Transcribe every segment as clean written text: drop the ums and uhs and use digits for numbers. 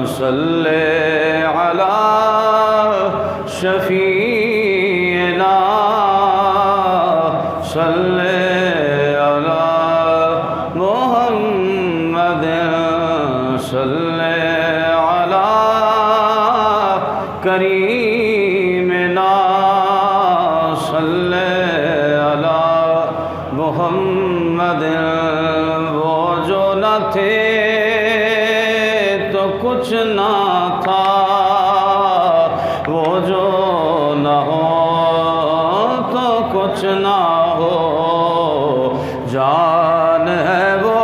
صلی علی شفیعنا صلی علی محمد صلی علی کریمنا صلی علی محمد۔ وہ جو نہ تھے تو کچھ نہ تھا، وہ جو نہ ہو تو کچھ نہ ہو، جان ہے وہ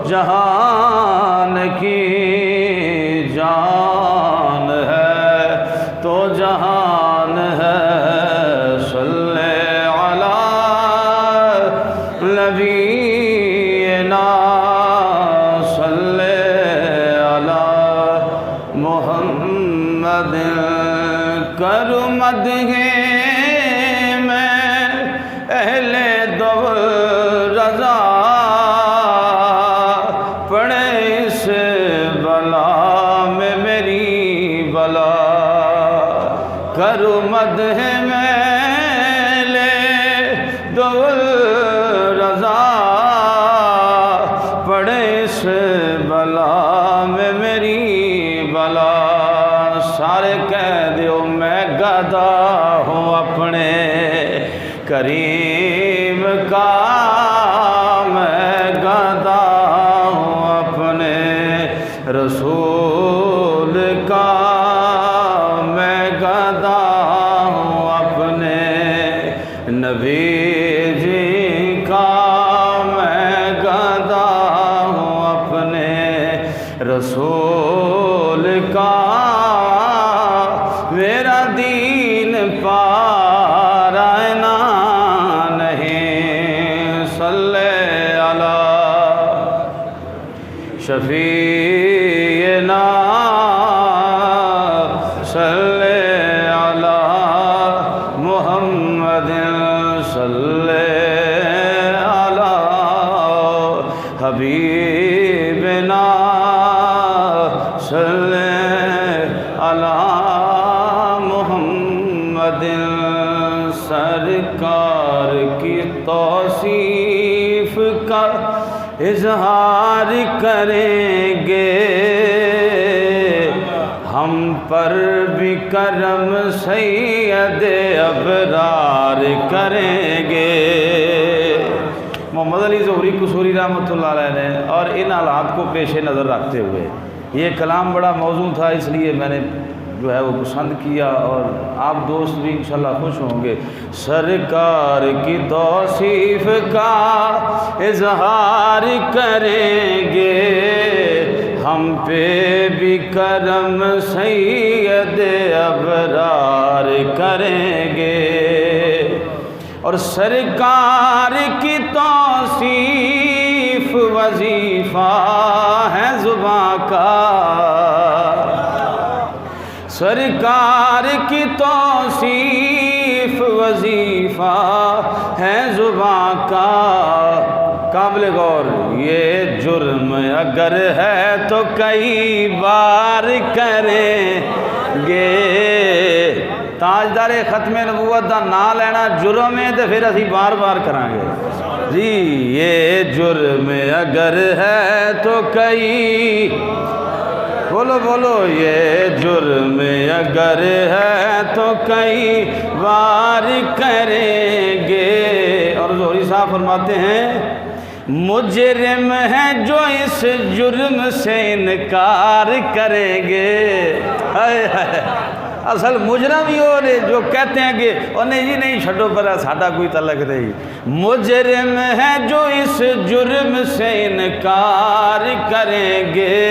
جہان کی جان ہے تو جہان ہے۔ صلی علی نبینا صلی علی محمد۔ کرو مدح میں اہل دور رضا، پڑے اس بلا میں میری بلا۔ کرو مدح میں اہل دور رضا، پڑے اس بلا میں میری بلا۔ سارے کہہ دیو میں گدا ہوں اپنے کریم کا، میں گدا ہوں اپنے رسول کا، میں گدا ہوں اپنے نبی جی کا، میں گدا ہوں اپنے رسول کا۔ میرا دین پارائنا نہیں، صلی علی شفیعنا صلی علی محمد صلی علی حبیبنا صلی علی محمد۔ سرکار کی توصیف کا اظہار کریں گے، ہم پر بھی کرم سید ابرار کریں گے۔ محمد علی ظہری قصوری رحمۃ اللہ علیہ نے اور ان حالات کو پیش نظر رکھتے ہوئے یہ کلام بڑا موزوں تھا، اس لیے میں نے جو ہے وہ پسند کیا، اور آپ دوست بھی انشاءاللہ خوش ہوں گے۔ سرکار کی توصیف کا اظہار کریں گے، ہم پہ بھی کرم سید ابرار کریں گے۔ اور سرکار کی توصیف وظیفہ ہے زباں کا، سرکار کی توصیف وظیفہ ہے زباں کا۔ قابل غور یہ جرم اگر ہے تو کئی بار کریں گے، تاجدار ختم نبوت دا نام لینا جرم ہے تو پھر اسی بار بار کریں گے جی۔ یہ جرم اگر ہے تو کئی، بولو بولو، یہ جرم اگر ہے تو کئی بار کریں گے۔ اور ظہری صاحب فرماتے ہیں مجرم ہے جو اس جرم سے انکار کریں گے۔ ہائے ہائے، اصل مجرم ہی ہو رہے جو کہتے ہیں کہ اور نہیں جی نہیں چھڈو پر ساڈا کوئی تعلق نہیں۔ مجرم ہے جو اس جرم سے انکار کریں گے،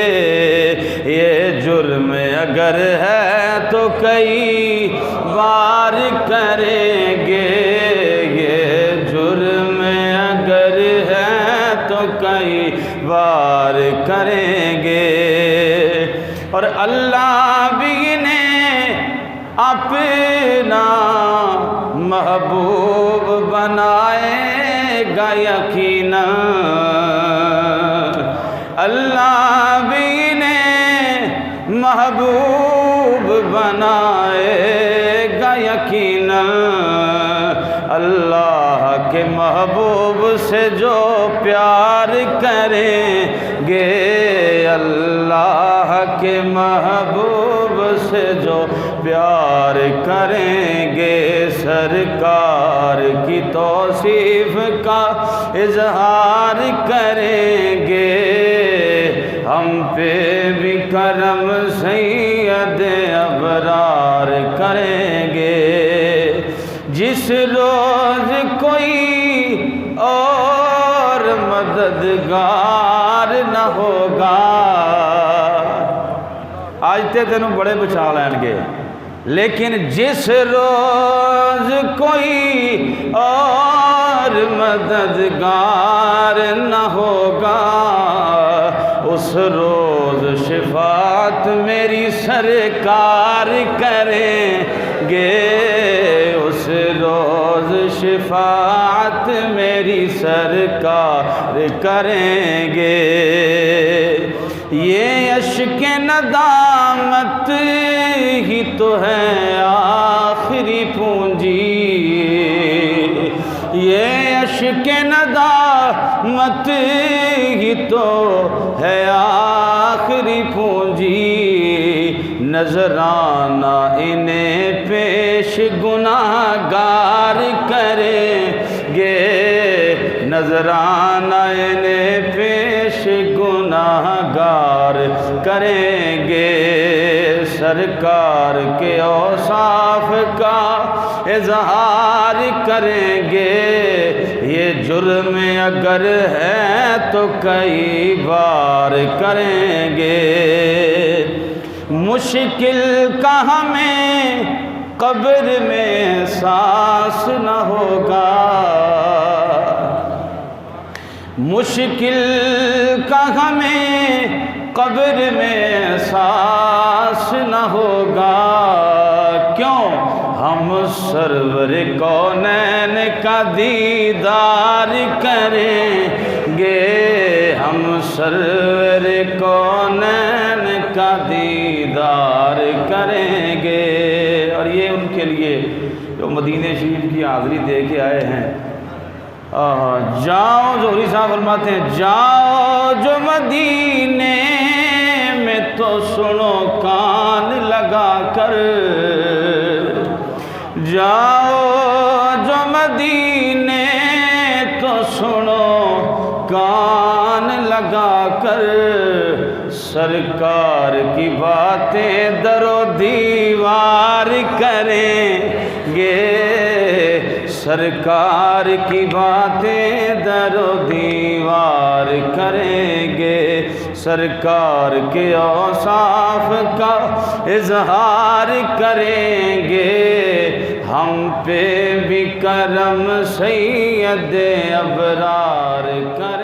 یہ جرم اگر ہے تو کئی بار کریں گے، یہ جرم اگر ہے تو کئی بار کریں گے۔ اور اللہ بھی انہیں اپنا محبوب بنائے گا یقیناً، اللہ بھی انہیں سے جو پیار کریں گے، اللہ کے محبوب سے جو پیار کریں گے، سرکار کی توصیف کا اظہار کریں گے، ہم پہ بھی کرم سید ابرار کریں گے۔ جس روز کوئی اور مددگار نہ ہوگا، آج تے تینوں بڑے بچا لین گے، لیکن جس روز کوئی اور مددگار نہ ہوگا، اس روز شفاعت میری سرکار کریں گے، اس روز شفاعت میری سرکار کریں گے۔ یہ اشک ندامت ہی تو ہے آخری پونجی، یہ اشک ندامت ہی تو ہے آخری پونجی، نذرانہ انہیں پیش گناہ گار کریں گے، نذرانہ انہیں پیش گناہ گار کریں گے، سرکار کے اوصاف کا اظہار کریں گے، یہ جرم اگر ہے تو کئی بار کریں گے۔ مشکل کا ہمیں قبر میں احساس نہ ہوگا، مشکل کا ہمیں قبر میں احساس نہ ہوگا، کیوں؟ ہم سرور کونین کا دیدار کریں گے، ہم سرور کونین کا دیدار کریں گے۔ اور یہ ان کے لیے جو مدینہ شریف کی حاضری دے کے آئے ہیں، جاؤ، زہری صاحب فرماتے ہیں، جاؤ جو مدینے میں تو سنو کان لگا کر، جاؤ جو مدینے تو سنو کان لگا کر، سرکار کی باتیں در و دیوار کریں گے، سرکار کی باتیں در و دیوار کریں گے، سرکار کے اوصاف کا اظہار کریں گے، ہم پہ بھی کرم سید ابرار کریں گے۔